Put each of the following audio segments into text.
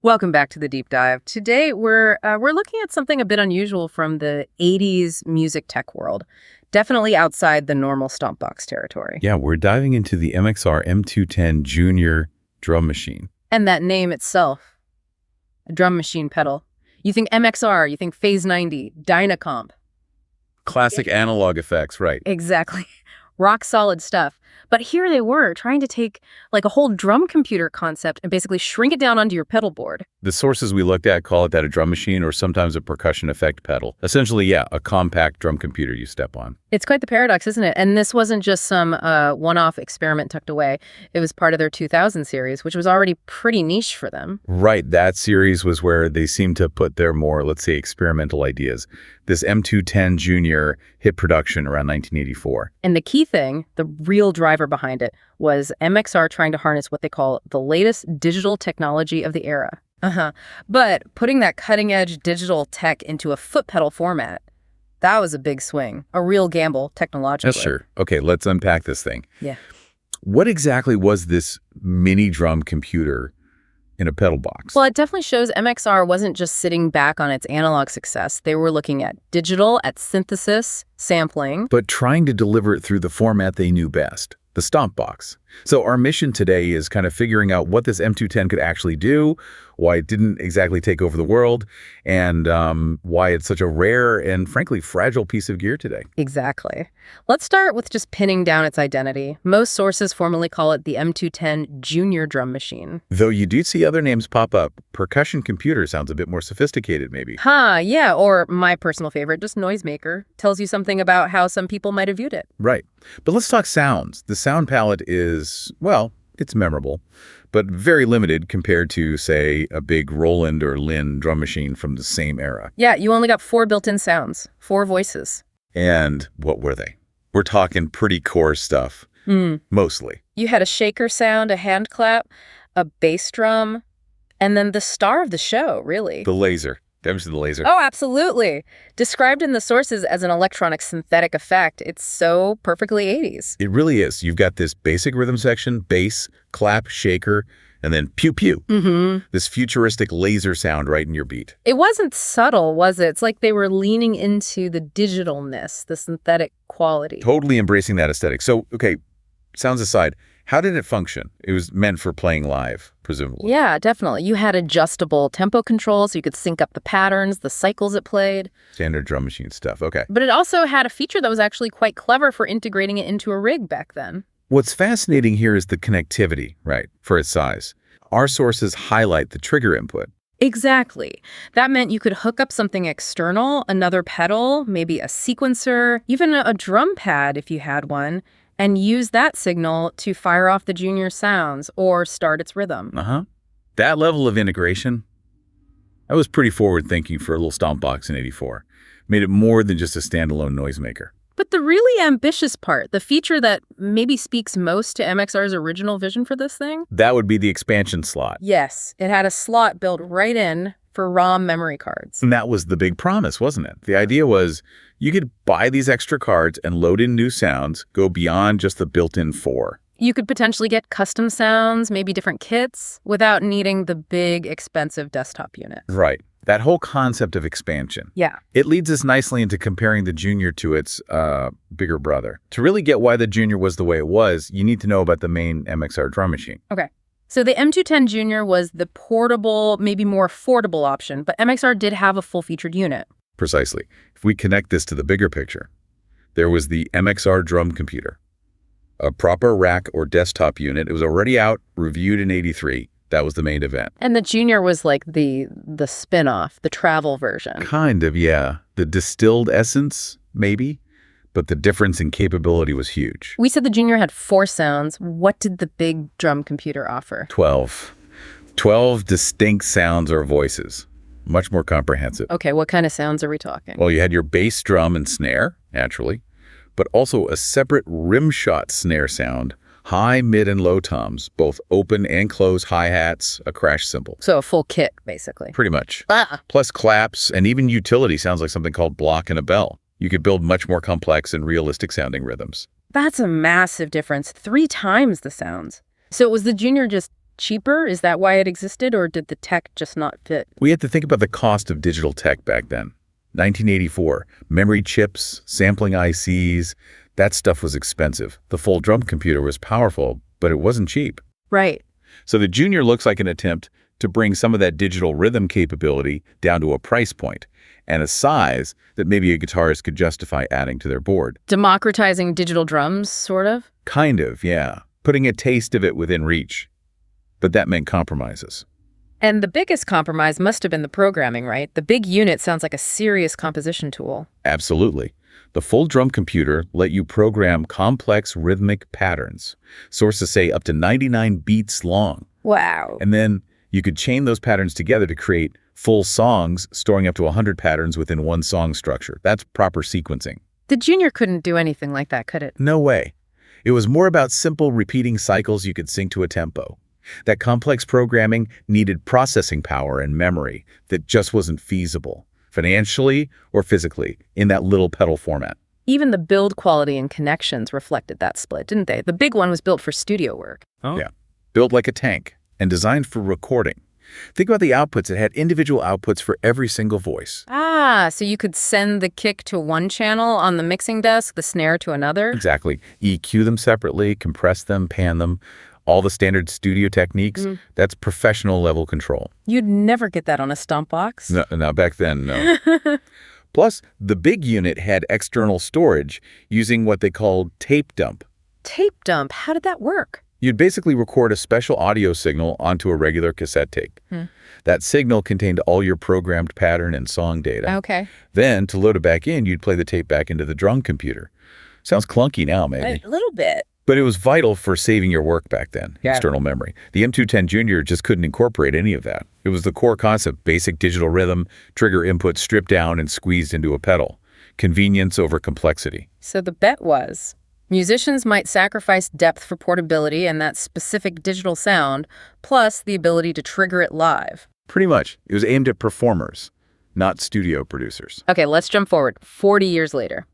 Welcome back to the deep dive. Today we're looking at something a bit unusual from the 80s music tech world. Definitely outside the normal stompbox territory. Yeah, we're diving into the MXR M210 Junior drum machine. And that name itself, a drum machine pedal. You think MXR, you think Phase 90, Dynacomp. Classic analog effects, right? Exactly. Rock solid stuff. But here they were trying to take like a whole drum computer concept and basically shrink it down onto your pedal board. The sources we looked at call it that a drum machine or sometimes a percussion effect pedal. Essentially, yeah, a compact drum computer you step on. It's quite the paradox, isn't it? And this wasn't just some one-off experiment tucked away. It was part of their 2000 series, which was already pretty niche for them. Right. That series was where they seemed to put their more, let's say, experimental ideas. This M210 Junior hit production around 1984. And the key thing, the real driver behind it, was MXR trying to harness what they call the latest digital technology of the era. But putting that cutting-edge digital tech into a foot pedal format, that was a big swing, a real gamble technologically. Yes, sir. Okay, let's unpack this thing. Yeah. What exactly was this mini drum computer in a pedal box? Well, it definitely shows MXR wasn't just sitting back on its analog success. They were looking at digital, at synthesis, sampling. But trying to deliver it through the format they knew best, the stomp box. So our mission today is kind of figuring out what this M210 could actually do, why it didn't exactly take over the world, and why it's such a rare and, frankly, fragile piece of gear today. Exactly. Let's start with just pinning down its identity. Most sources formally call it the M210 Junior drum machine. Though you do see other names pop up. Percussion computer sounds a bit more sophisticated, maybe. Yeah, or my personal favorite, just noisemaker. Tells you something about how some people might have viewed it. Right. But let's talk sounds. The sound palette is, well, it's memorable, but very limited compared to, say, a big Roland or Lynn drum machine from the same era. Yeah, you only got 4 built-in sounds, 4 voices. And what were they? We're talking pretty core stuff, mostly. You had a shaker sound, a hand clap, a bass drum, and then the star of the show, really. The laser. Damage to the laser. Oh, absolutely. Described in the sources as an electronic synthetic effect, it's so perfectly 80s. It really is. You've got this basic rhythm section, bass, clap, shaker, and then pew-pew. This futuristic laser sound right in your beat. It wasn't subtle, was it? It's like they were leaning into the digitalness, the synthetic quality. Totally embracing that aesthetic. So, okay, sounds aside, how did it function? It was meant for playing live, presumably. Yeah, definitely. You had adjustable tempo controls, so you could sync up the patterns, the cycles it played. Standard drum machine stuff, okay. But it also had a feature that was actually quite clever for integrating it into a rig back then. What's fascinating here is the connectivity, right, for its size. Our sources highlight the trigger input. Exactly. That meant you could hook up something external, another pedal, maybe a sequencer, even a drum pad if you had one, and use that signal to fire off the Junior sounds or start its rhythm. That level of integration, that was pretty forward-thinking for a little stomp box in '84. Made it more than just a standalone noisemaker. But the really ambitious part, the feature that maybe speaks most to MXR's original vision for this thing? That would be the expansion slot. Yes, it had a slot built right in for ROM memory cards. And that was the big promise, wasn't it? The idea was you could buy these extra cards and load in new sounds, go beyond just the built-in 4. You could potentially get custom sounds, maybe different kits, without needing the big, expensive desktop unit. Right. That whole concept of expansion. Yeah. It leads us nicely into comparing the Junior to its bigger brother. To really get why the Junior was the way it was, you need to know about the main MXR drum machine. Okay. So the M210 Junior was the portable, maybe more affordable option, but MXR did have a full-featured unit. Precisely. If we connect this to the bigger picture, there was the MXR drum computer, a proper rack or desktop unit. It was already out, reviewed in '83. That was the main event. And the Junior was like the spin-off, the travel version. Kind of, yeah. The distilled essence, maybe, but the difference in capability was huge. We said the Junior had 4 sounds. What did the big drum computer offer? 12. 12 distinct sounds or voices. Much more comprehensive. Okay, what kind of sounds are we talking? Well, you had your bass drum and snare, naturally, but also a separate rim shot snare sound, high, mid, and low toms, both open and close hi-hats, a crash cymbal. So a full kit, basically. Pretty much. Plus claps, and even utility sounds like something called block and a bell. You could build much more complex and realistic sounding rhythms. That's a massive difference. 3 times the sounds. So was the Junior just cheaper? Is that why it existed, or did the tech just not fit? We had to think about the cost of digital tech back then. 1984, memory chips, sampling ICs, that stuff was expensive. The full drum computer was powerful, but it wasn't cheap. Right. So the Junior looks like an attempt to bring some of that digital rhythm capability down to a price point and a size that maybe a guitarist could justify adding to their board. Democratizing digital drums, sort of? Kind of, yeah. Putting a taste of it within reach. But that meant compromises. And the biggest compromise must have been the programming, right? The big unit sounds like a serious composition tool. Absolutely. The full drum computer let you program complex rhythmic patterns. Sources say up to 99 beats long. Wow. And then you could chain those patterns together to create full songs, storing up to 100 patterns within one song structure. That's proper sequencing. The Junior couldn't do anything like that, could it? No way. It was more about simple repeating cycles you could sync to a tempo. That complex programming needed processing power and memory that just wasn't feasible, financially or physically, in that little pedal format. Even the build quality and connections reflected that split, didn't they? The big one was built for studio work. Oh. Yeah. Built like a tank and designed for recording. Think about the outputs. It had individual outputs for every single voice. So you could send the kick to one channel on the mixing desk, the snare to another? Exactly. EQ them separately, compress them, pan them. All the standard studio techniques, that's professional level control. You'd never get that on a stomp box. No, back then, no. Plus, the big unit had external storage using what they called tape dump. Tape dump? How did that work? You'd basically record a special audio signal onto a regular cassette tape. That signal contained all your programmed pattern and song data. Okay. Then, to load it back in, you'd play the tape back into the drum computer. Sounds clunky now, maybe. A little bit. But it was vital for saving your work back then, Yeah. external memory. The M210 Junior just couldn't incorporate any of that. It was the core concept, basic digital rhythm, trigger input stripped down and squeezed into a pedal. Convenience over complexity. So the bet was musicians might sacrifice depth for portability and that specific digital sound, plus the ability to trigger it live. Pretty much. It was aimed at performers, not studio producers. Okay, let's jump forward 40 years later.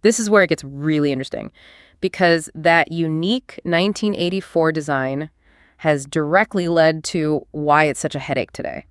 This is where it gets really interesting, because that unique 1984 design has directly led to why it's such a headache today.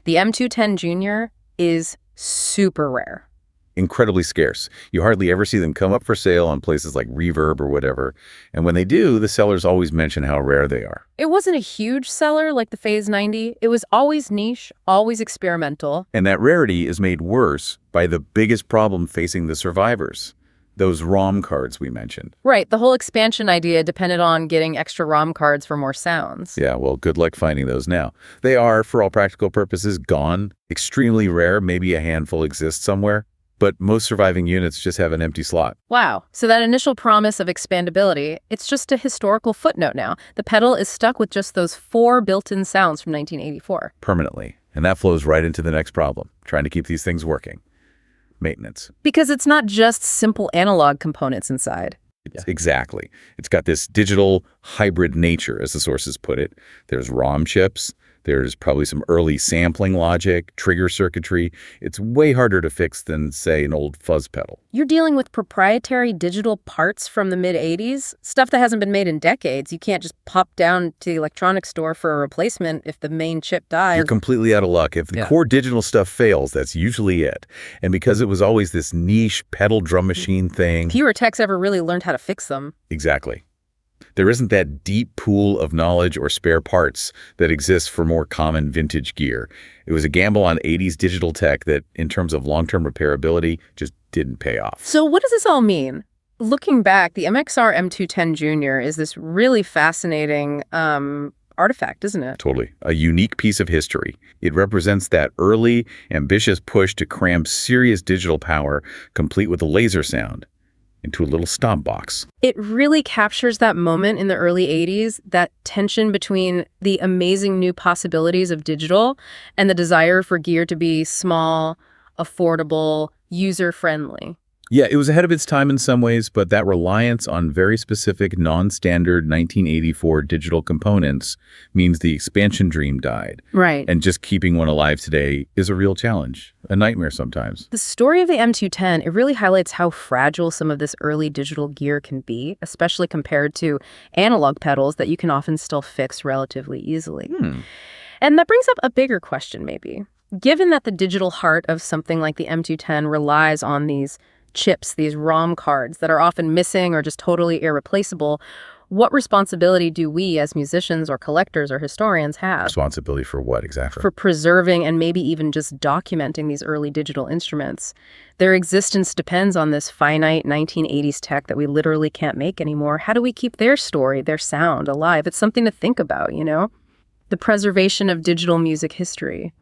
The M210 Junior is super rare. Incredibly scarce. You hardly ever see them come up for sale on places like Reverb or whatever. And when they do, the sellers always mention how rare they are. It wasn't a huge seller like the Phase 90. It was always niche, always experimental. And that rarity is made worse by the biggest problem facing the survivors. Those ROM cards we mentioned. Right, the whole expansion idea depended on getting extra ROM cards for more sounds. Yeah, well, good luck finding those now. They are, for all practical purposes, gone. Extremely rare, maybe a handful exists somewhere. But most surviving units just have an empty slot. Wow, so that initial promise of expandability, it's just a historical footnote now. The pedal is stuck with just those 4 built-in sounds from 1984. Permanently. And that flows right into the next problem, trying to keep these things working. Maintenance. Because it's not just simple analog components inside. Exactly. It's got this digital hybrid nature, as the sources put it. There's ROM chips. There's probably some early sampling logic, trigger circuitry. It's way harder to fix than, say, an old fuzz pedal. You're dealing with proprietary digital parts from the mid-'80s, stuff that hasn't been made in decades. You can't just pop down to the electronics store for a replacement if the main chip dies. You're completely out of luck. If the core digital stuff fails, that's usually it. And because it was always this niche pedal drum machine thing... Fewer techs ever really learned how to fix them. Exactly. There isn't that deep pool of knowledge or spare parts that exists for more common vintage gear. It was a gamble on 80s digital tech that, in terms of long-term repairability, just didn't pay off. So what does this all mean? Looking back, the MXR M210 Junior is this really fascinating artifact, isn't it? Totally. A unique piece of history. It represents that early, ambitious push to cram serious digital power, complete with a laser sound, into a little stomp box. It really captures that moment in the early 80s, that tension between the amazing new possibilities of digital and the desire for gear to be small, affordable, user-friendly. Yeah, it was ahead of its time in some ways, but that reliance on very specific, non-standard 1984 digital components means the expansion dream died. Right. And just keeping one alive today is a real challenge, a nightmare sometimes. The story of the M210, it really highlights how fragile some of this early digital gear can be, especially compared to analog pedals that you can often still fix relatively easily. And that brings up a bigger question, maybe. Given that the digital heart of something like the M210 relies on these chips, these ROM cards that are often missing or just totally irreplaceable, what responsibility do we as musicians or collectors or historians have Responsibility for what exactly? for preserving and maybe even just documenting these early digital instruments? Their existence depends on this finite 1980s tech that we literally can't make anymore. How do we keep their story, their sound alive? It's something to think about, you know? The preservation of digital music history.